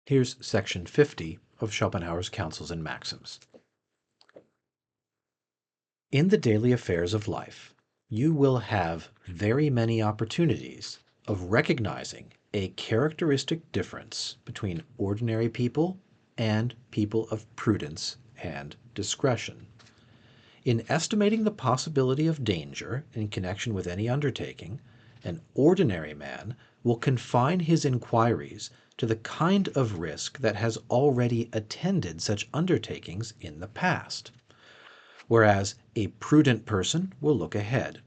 Here's section 50 of Schopenhauer's Counsels and Maxims. In the daily affairs of life, you will have very many opportunities of recognizing a characteristic difference between ordinary people and people of prudence and discretion. In estimating the possibility of danger in connection with any undertaking, an ordinary man will confine his inquiries to the kind of risk that has already attended such undertakings in the past, whereas a prudent person will look ahead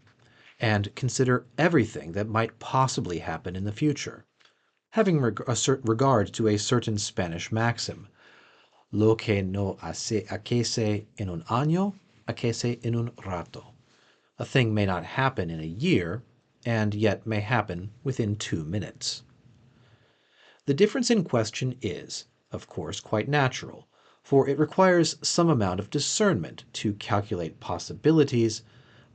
and consider everything that might possibly happen in the future, having regard to a certain Spanish maxim, lo que no aquece en un año, aquece en un rato. A thing may not happen in a year, and yet may happen within 2 minutes. The difference in question is, of course, quite natural, for it requires some amount of discernment to calculate possibilities,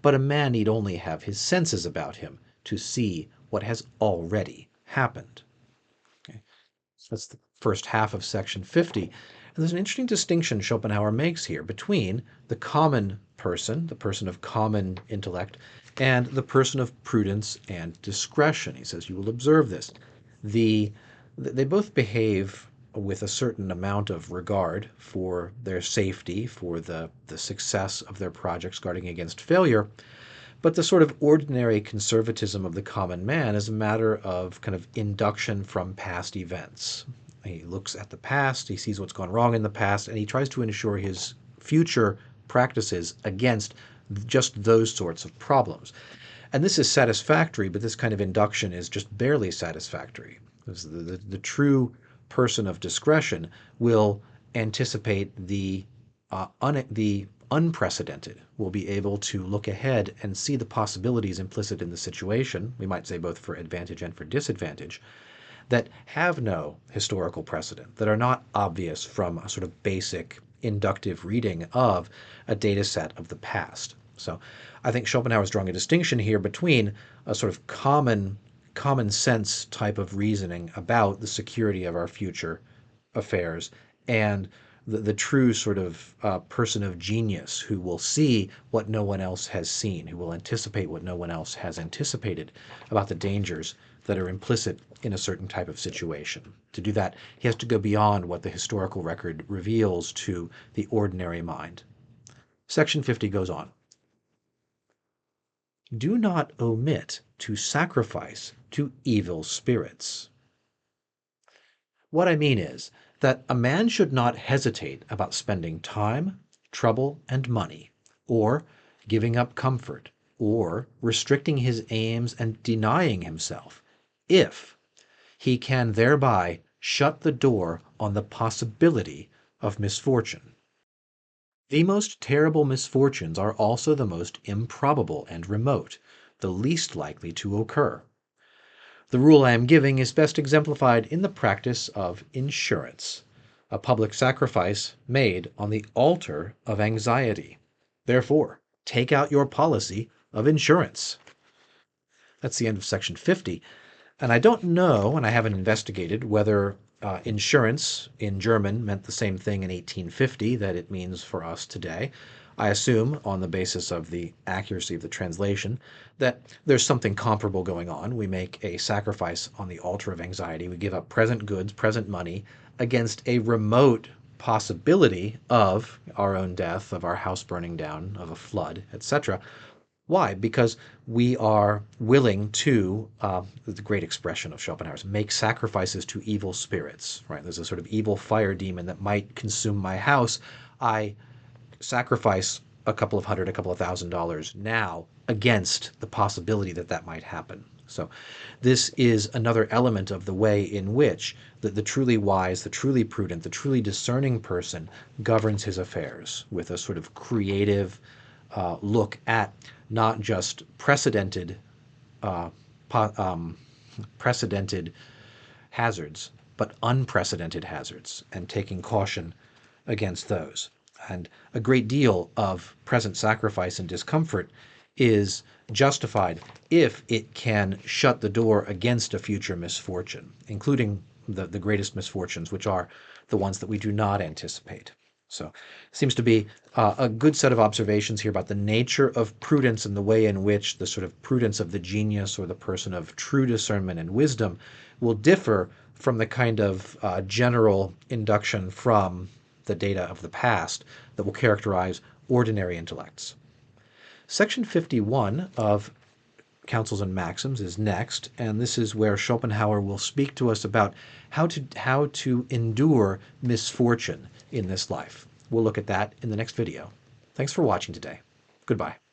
but a man need only have his senses about him to see what has already happened. Okay. That's the first half of section 50. And there's an interesting distinction Schopenhauer makes here between the common person, the person of common intellect, and the person of prudence and discretion. He says, you will observe this. They both behave with a certain amount of regard for their safety, for the success of their projects, guarding against failure. But the sort of ordinary conservatism of the common man is a matter of kind of induction from past events. He looks at the past, he sees what's gone wrong in the past, and he tries to ensure his future practices against just those sorts of problems. And this is satisfactory, but this kind of induction is just barely satisfactory. The true person of discretion will anticipate the unprecedented, will be able to look ahead and see the possibilities implicit in the situation, we might say both for advantage and for disadvantage, that have no historical precedent, that are not obvious from a sort of basic inductive reading of a data set of the past. So I think Schopenhauer is drawing a distinction here between a sort of common sense type of reasoning about the security of our future affairs and the true sort of person of genius who will see what no one else has seen, who will anticipate what no one else has anticipated about the dangers that are implicit in a certain type of situation. To do that, he has to go beyond what the historical record reveals to the ordinary mind. Section 50 goes on. Do not omit to sacrifice to evil spirits. What I mean is that a man should not hesitate about spending time, trouble, and money, or giving up comfort, or restricting his aims and denying himself, if he can thereby shut the door on the possibility of misfortune. The most terrible misfortunes are also the most improbable and remote, the least likely to occur. The rule I am giving is best exemplified in the practice of insurance, a public sacrifice made on the altar of anxiety. Therefore, take out your policy of insurance. That's the end of section 50. And I don't know, and I haven't investigated, whether insurance in German meant the same thing in 1850 that it means for us today. I assume, on the basis of the accuracy of the translation, that there's something comparable going on. We make a sacrifice on the altar of anxiety. We give up present goods, present money, against a remote possibility of our own death, of our house burning down, of a flood, etc. Why? Because we are willing to, the great expression of Schopenhauer's, make sacrifices to evil spirits, right? There's a sort of evil fire demon that might consume my house. I sacrifice a couple of $1,000 now against the possibility that that might happen. So this is another element of the way in which the truly wise, the truly prudent, the truly discerning person governs his affairs with a sort of creative look at not just precedented hazards, but unprecedented hazards, and taking caution against those. And a great deal of present sacrifice and discomfort is justified if it can shut the door against a future misfortune, including the greatest misfortunes, which are the ones that we do not anticipate. So seems to be a good set of observations here about the nature of prudence and the way in which the sort of prudence of the genius or the person of true discernment and wisdom will differ from the kind of general induction from the data of the past that will characterize ordinary intellects. Section 51 of Counsels and Maxims is next, and this is where Schopenhauer will speak to us about how to endure misfortune in this life. We'll look at that in the next video. Thanks for watching today. Goodbye.